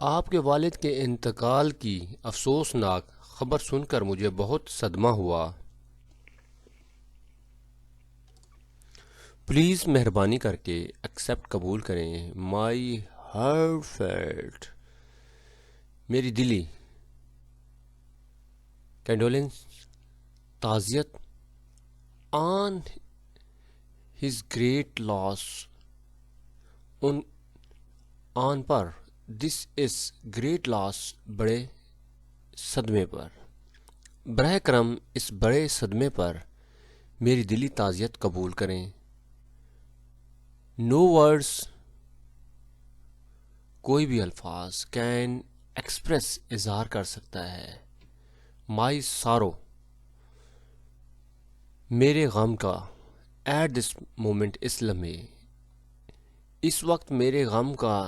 آپ کے والد کے انتقال کی افسوسناک خبر سن کر مجھے بہت صدمہ ہوا۔ پلیز مہربانی کر کے ایکسیپٹ قبول کریں مائی ہارٹ فیلٹ، میری دلی کینڈولنس، تعزیت آن ہز گریٹ لاس، ان آن پر دس از گریٹ لاس، بڑے صدمے پر، براہ کرم اس بڑے صدمے پر میری دلی تعزیت قبول کریں۔ نو ورڈز، کوئی بھی الفاظ کین ایکسپریس، اظہار کر سکتا ہے، مائی سارو، میرے غم کا، ایٹ دس مومنٹ، اس لمحے، اس وقت میرے غم کا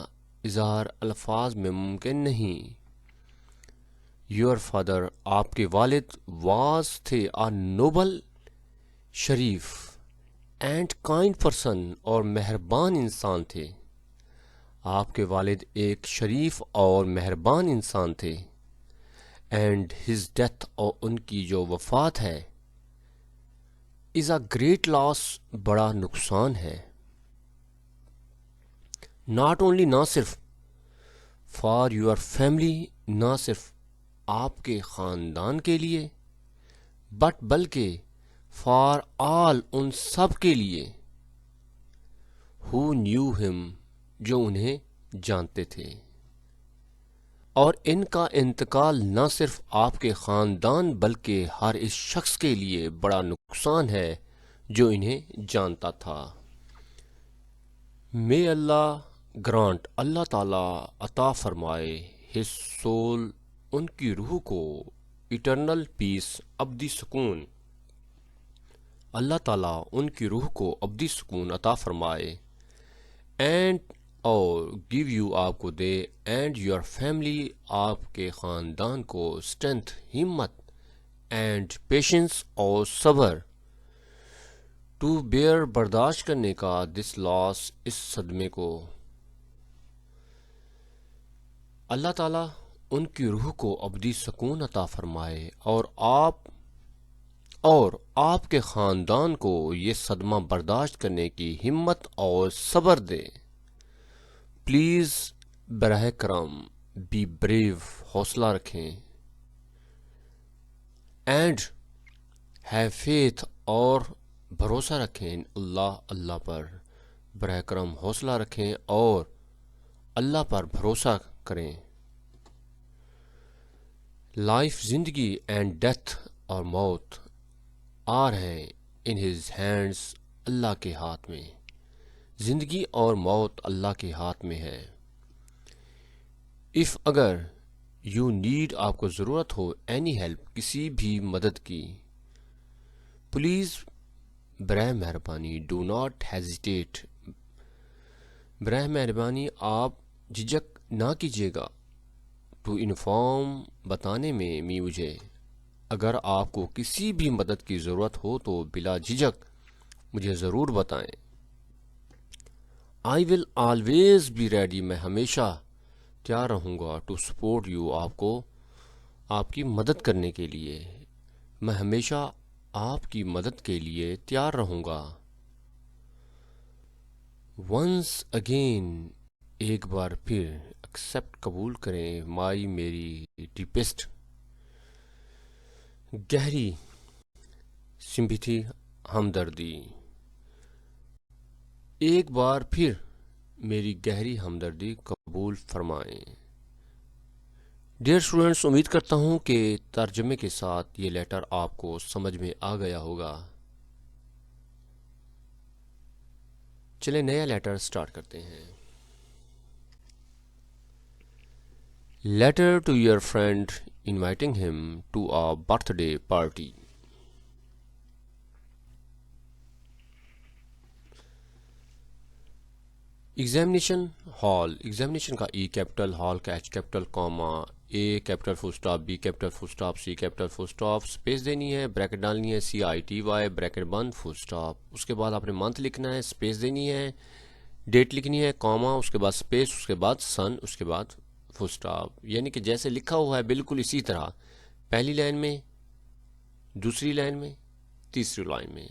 اظہار الفاظ میں ممکن نہیں۔ یور فادر، آپ کے والد، واز تھے، آ نوبل، شریف، اینڈ کائنڈ پرسن، اور مہربان انسان تھے۔ آپ کے والد ایک شریف اور مہربان انسان تھے۔ اینڈ ہز ڈیتھ، اور ان کی جو وفات ہے، از اے گریٹ لاس، بڑا نقصان ہے۔ ناٹ اونلی، نہ صرف فار یور فیملی، نہ صرف آپ کے خاندان کے لیے، بٹ بلکہ فار آل، ان سب کے لیے، ہو نیو ہم، جو انہیں جانتے تھے۔ اور ان کا انتقال نہ صرف آپ کے خاندان بلکہ ہر اس شخص کے لیے بڑا نقصان ہے جو انہیں جانتا تھا۔ may اللہ گرانٹ، اللہ تعالیٰ عطا فرمائے، his soul، ان کی روح کو، eternal peace، ابدی سکون، اللہ تعالیٰ ان کی روح کو ابدی سکون عطا فرمائے، اینڈ اور گیو یو، آپ کو دے، اینڈ یور فیملی، آپ کے خاندان کو، اسٹرینتھ، ہمت، اینڈ پیشنس، اور صبر، ٹو بیئر، برداشت کرنے کا، دس لاس، اس صدمے کو۔ اللہ تعالیٰ ان کی روح کو ابدی سکون عطا فرمائے، اور آپ کے خاندان کو یہ صدمہ برداشت کرنے کی ہمت اور صبر دے۔ پلیز براہ کرم بی بریو، حوصلہ رکھیں، اینڈ ہیو فیتھ، اور بھروسہ رکھیں، اللہ پر، براہ کرم حوصلہ رکھیں اور اللہ پر بھروسہ کریں۔ لائف، زندگی، اینڈ ڈیتھ، اور موت، آر ہیں ان ہز ہینڈز، اللہ کے ہاتھ میں، زندگی اور موت اللہ کے ہاتھ میں ہے۔ اف، اگر، یو نیڈ، آپ کو ضرورت ہو، اینی ہیلپ، کسی بھی مدد کی، پلیز براہ مہربانی، ڈو ناٹ ہیزیٹیٹ، براہ مہربانی آپ جھجک نہ کیجیے گا، ٹو انفارم، بتانے میں، مجھے، اگر آپ کو کسی بھی مدد کی ضرورت ہو تو بلا جھجک مجھے ضرور بتائیں۔ آئی ول آلویز بی ریڈی، میں ہمیشہ تیار رہوں گا، ٹو سپورٹ یو، آپ کو، آپ کی مدد کرنے کے لیے، میں ہمیشہ آپ کی مدد کے لیے تیار رہوں گا۔ ونس اگین، ایک بار پھر، ایکسیپٹ قبول کریں، مائی، میری، ڈیپسٹ، گہری، سمپتھی، ہمدردی، ایک بار پھر میری گہری ہمدردی قبول فرمائیں۔ ڈیئر اسٹوڈنٹس، امید کرتا ہوں کہ ترجمے کے ساتھ یہ لیٹر آپ کو سمجھ میں آ گیا ہوگا۔ چلیں نیا لیٹر سٹارٹ کرتے ہیں۔ Letter to your friend inviting him to a birthday party. Examination hall, examination کا ای کیپٹل، ہال کا H capital, comma, A capital full stop, B capital full stop, C capital full stop, space دینی ہے، bracket ڈالنی ہے، CITY، bracket بند، full stop, اس کے بعد آپ نے منتھ لکھنا ہے، اسپیس دینی ہے، ڈیٹ لکھنی ہے، کاما، اس کے بعد اسپیس، اس کے بعد سن، اس کے بعد فل اسٹاپ، یعنی کہ جیسے لکھا ہوا ہے بالکل اسی طرح، پہلی لائن میں، دوسری لائن میں، تیسری لائن میں.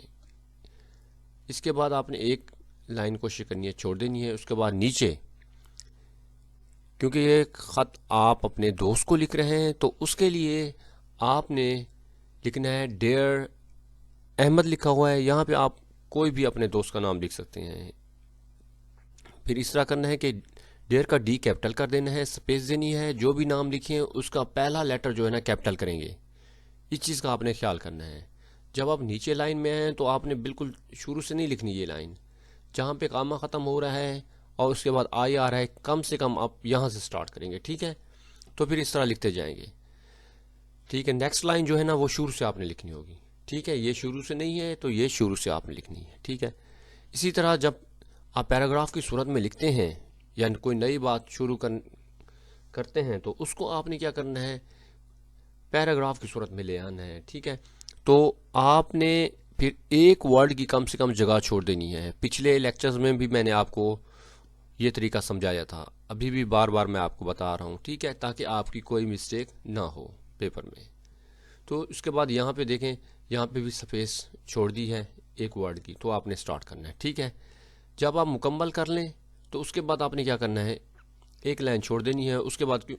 اس کے بعد آپ نے ایک لائن کوشش کرنی ہے چھوڑ دینی ہے. اس کے بعد نیچے، کیونکہ یہ خط آپ اپنے دوست کو لکھ رہے ہیں تو اس کے لیے آپ نے لکھنا ہے ڈیئر احمد لکھا ہوا ہے، یہاں پہ آپ کوئی بھی اپنے دوست کا نام لکھ سکتے ہیں. پھر اس طرح کرنا ہے کہ ڈیئر کا ڈی کیپٹل کر دینا ہے، سپیس دینی ہے، جو بھی نام لکھیں اس کا پہلا لیٹر جو ہے نا کیپٹل کریں گے. اس چیز کا آپ نے خیال کرنا ہے. جب آپ نیچے لائن میں ہیں تو آپ نے بالکل شروع سے نہیں لکھنی یہ لائن، جہاں پہ کامہ ختم ہو رہا ہے اور اس کے بعد آئی آ رہا ہے، کم سے کم آپ یہاں سے سٹارٹ کریں گے. ٹھیک ہے، تو پھر اس طرح لکھتے جائیں گے. ٹھیک ہے، نیکسٹ لائن جو ہے نا وہ شروع سے آپ نے لکھنی ہوگی. ٹھیک ہے، یہ شروع سے نہیں ہے تو یہ شروع سے آپ نے لکھنی ہے. ٹھیک ہے، اسی طرح جب آپ پیراگراف کی صورت میں لکھتے ہیں یا کوئی نئی بات شروع کرتے ہیں تو اس کو آپ نے کیا کرنا ہے، پیراگراف کی صورت میں لے آنا ہے. ٹھیک ہے، تو آپ نے پھر ایک ورڈ کی کم سے کم جگہ چھوڑ دینی ہے. پچھلے لیکچرز میں بھی میں نے آپ کو یہ طریقہ سمجھایا تھا، ابھی بھی بار بار میں آپ کو بتا رہا ہوں. ٹھیک ہے، تاکہ آپ کی کوئی مسٹیک نہ ہو پیپر میں. تو اس کے بعد یہاں پہ دیکھیں، یہاں پہ بھی سپیس چھوڑ دی ہے ایک ورڈ کی، تو آپ نے سٹارٹ کرنا ہے. ٹھیک ہے، جب آپ مکمل کر لیں تو اس کے بعد آپ نے کیا کرنا ہے، ایک لائن چھوڑ دینی ہے. اس کے بعد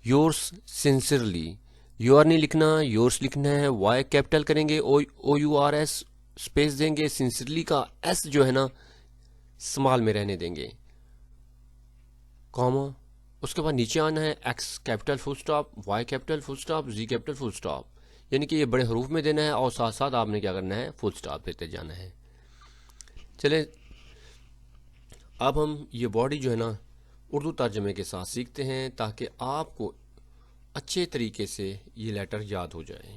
یورس سنسرلی، یور نہیں لکھنا، یورس لکھنا ہے. وائی کیپٹل کریں گے، او یو آر ایس اسپیس دیں گے. سنسرلی کا ایس جو ہے نا اسمال میں رہنے دیں گے، کاما. اس کے بعد نیچے آنا ہے، ایکس کیپٹل فل سٹاپ، وائی کیپٹل فل سٹاپ، زی کیپٹل فل سٹاپ، یعنی کہ یہ بڑے حروف میں دینا ہے اور ساتھ ساتھ آپ نے کیا کرنا ہے، فل سٹاپ دیتے جانا ہے. چلیں اب ہم یہ باڈی جو ہے نا اردو ترجمے کے ساتھ سیکھتے ہیں تاکہ آپ کو اچھے طریقے سے یہ لیٹر یاد ہو جائے.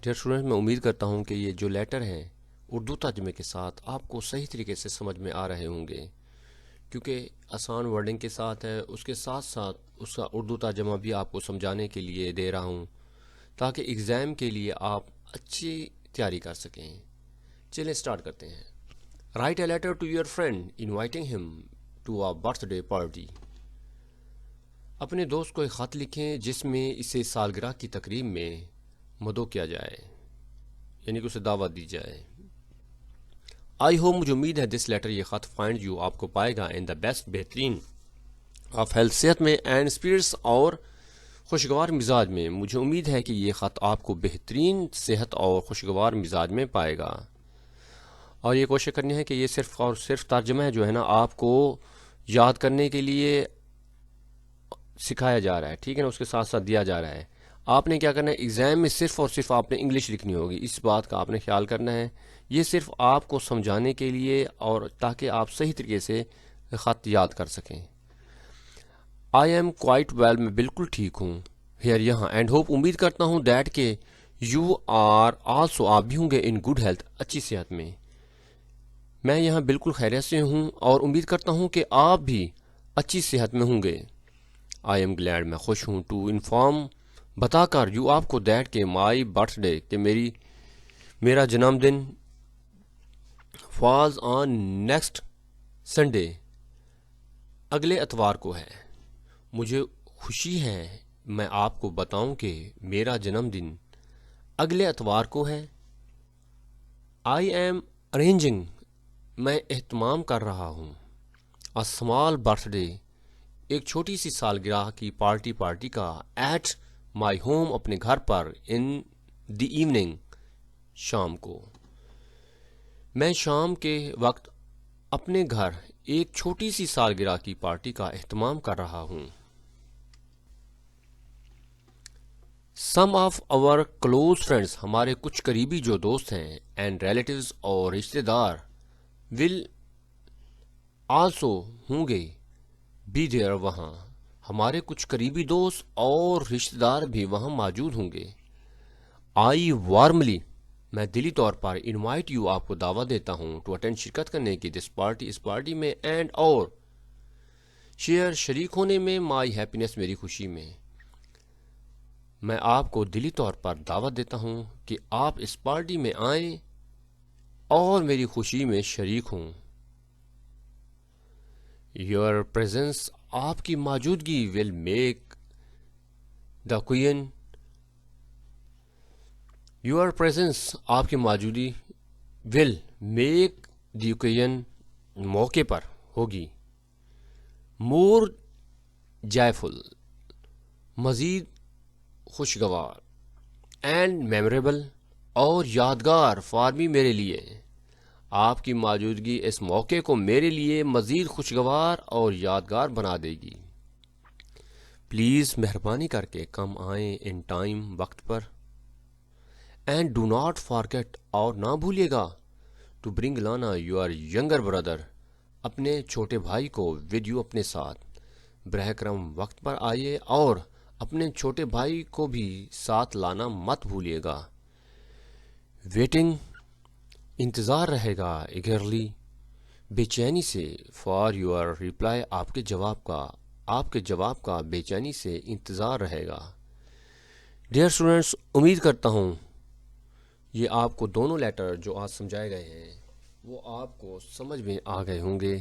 ڈیئر اسٹوڈنٹ، میں امید کرتا ہوں کہ یہ جو لیٹر ہیں اردو ترجمے کے ساتھ آپ کو صحیح طریقے سے سمجھ میں آ رہے ہوں گے، کیونکہ آسان ورڈنگ کے ساتھ ہے. اس کے ساتھ ساتھ اس کا اردو ترجمہ بھی آپ کو سمجھانے کے لیے دے رہا ہوں تاکہ ایگزام کے لیے آپ اچھی تیاری کر سکیں. چلیں سٹارٹ کرتے ہیں. Write a letter to your friend inviting him to a birthday party. اپنے دوست کو ایک خط لکھیں جس میں اسے سالگرہ کی تقریب میں مدعو کیا جائے، یعنی کہ اسے دعوت دی جائے. آئی ہوپ، مجھے امید ہے، دس لیٹر یہ خط فائنڈ یو آپ کو پائے گا ان دا بیسٹ، بہترین آف ہیلتھ، صحت میں، اینڈ اسپرٹس اور خوشگوار مزاج میں. مجھے امید ہے کہ یہ خط آپ کو بہترین صحت اور خوشگوار مزاج میں پائے گا. اور یہ کوشش کرنی ہے کہ یہ صرف اور صرف ترجمہ جو ہے نا آپ کو یاد کرنے کے لیے سکھایا جا رہا ہے. ٹھیک ہے نا، اس کے ساتھ ساتھ دیا جا رہا ہے. آپ نے کیا کرنا ہے، ایگزام میں صرف اور صرف آپ نے انگلش لکھنی ہوگی، اس بات کا آپ نے خیال کرنا ہے. یہ صرف آپ کو سمجھانے کے لیے اور تاکہ آپ صحیح طریقے سے خط یاد کر سکیں. آئی ایم کوائٹ ویل، میں بالکل ٹھیک ہوں. ہیئر، یہاں. اینڈ ہوپ، امید کرتا ہوں. دیٹ کہ یو آر آلسو، آپ بھی ہوں گے. ان گڈ ہیلتھ، اچھی صحت میں. میں یہاں بالکل خیریت سے ہوں اور امید کرتا ہوں کہ آپ بھی اچھی صحت میں ہوں گے. آئی ایم گلیڈ، میں خوش ہوں. ٹو انفارم، بتا کر. یو، آپ کو. دیٹ کہ مائی برتھ ڈے، کہ میرا جنم دن. فاز آن نیکسٹ سنڈے، اگلے اتوار کو ہے. مجھے خوشی ہے میں آپ کو بتاؤں کہ میرا جنم دن اگلے اتوار کو ہے. آئی ایم ارینجنگ، میں اہتمام کر رہا ہوں. اے اسمال برتھ ڈے، ایک چھوٹی سی سالگرہ کی پارٹی کا. ایٹ مائی ہوم، اپنے گھر پر. ان دی ایوننگ، شام کو. میں شام کے وقت اپنے گھر ایک چھوٹی سی سالگرہ کی پارٹی کا اہتمام کر رہا ہوں. سم آف آور کلوز فرینڈس، ہمارے کچھ قریبی جو دوست ہیں. اینڈ ریلیٹیوز، اور رشتے دار. ول آلسو، ہوں گے. بی دیئر، وہاں. ہمارے کچھ قریبی دوست اور رشتے دار بھی وہاں موجود ہوں گے. آئی وارملی، میں دلی طور پر. انوائٹ یو، آپ کو دعوت دیتا ہوں. ٹو اٹینڈ، شرکت کرنے کی. دس پارٹی، اس پارٹی میں. اینڈ، اور. شیئر، شریک ہونے میں. مائی ہیپینس، میری خوشی میں. میں آپ کو دلی طور پر دعوت دیتا ہوں کہ آپ اس پارٹی میں آئیں اور میری خوشی میں شریک ہوں. یور پریزنس آپ کی موجودگی will make the queen, your presence آپ کی موجودگی ول میک دی کوئن موقع پر ہوگی، مور جائفل مزید خوشگوار، اینڈ میموریبل اور یادگار فار می میرے لیے، آپ کی موجودگی اس موقع کو میرے لیے مزید خوشگوار اور یادگار بنا دے گی۔ پلیز مہربانی کر کے کم آئیں ان ٹائم، وقت پر، اینڈ ڈو ناٹ فارگیٹ اور نہ بھولیے گا ٹو برنگ لانا یور ینگر بردر، اپنے چھوٹے بھائی کو ود یو اپنے ساتھ، براہ کرم وقت پر آئیے اور اپنے چھوٹے بھائی کو بھی ساتھ لانا مت بھولیے گا۔ ویٹنگ انتظار رہے گا، ایگرلی بے چینی سے، فار یور ریپلائی آپ کے جواب کا بے چینی سے انتظار رہے گا۔ ڈیئر اسٹوڈینٹس، امید کرتا ہوں یہ آپ کو دونوں لیٹر جو آج سمجھائے گئے ہیں وہ آپ کو سمجھ میں آ گئے ہوں گے۔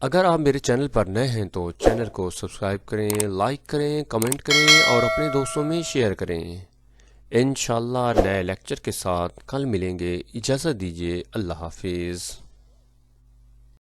اگر آپ میرے چینل پر نئے ہیں تو چینل کو سبسکرائب کریں، لائک کریں، کمنٹ کریں اور اپنے دوستوں میں شیئر کریں۔ انشاءاللہ نئے لیکچر کے ساتھ کل ملیں گے، اجازت دیجیے، اللہ حافظ۔